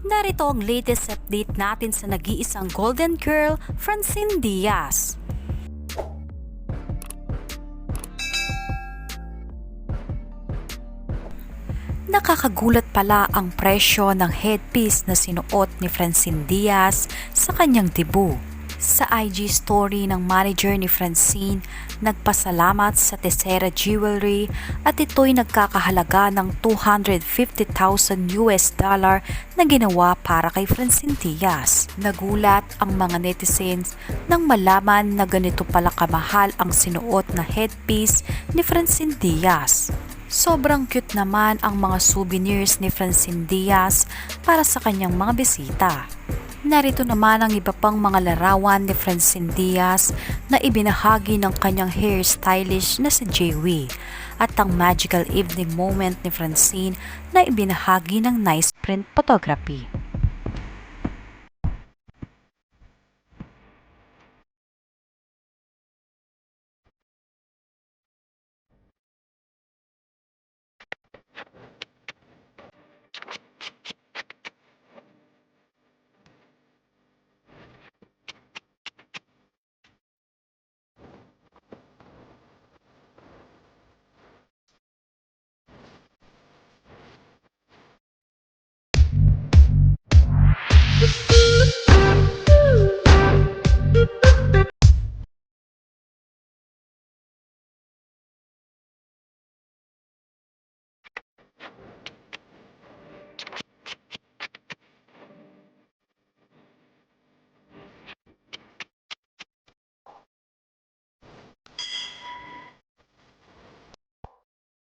Narito ang latest update natin sa nag-iisang Golden Girl, Francine Diaz. Nakakagulat pala ang presyo ng headpiece na sinuot ni Francine Diaz sa kanyang debut. Sa IG story ng manager ni Francine, nagpasalamat sa Tessera Jewelry at ito'y nagkakahalaga ng $250,000 na ginawa para kay Francine Diaz. Nagulat ang mga netizens nang malaman na ganito pala kamahal ang sinuot na headpiece ni Francine Diaz. Sobrang cute naman ang mga souvenirs ni Francine Diaz para sa kanyang mga bisita. Narito naman ang iba pang mga larawan ni Francine Diaz na ibinahagi ng kanyang hairstylist na si Jay at ang magical evening moment ni Francine na ibinahagi ng nice print photography.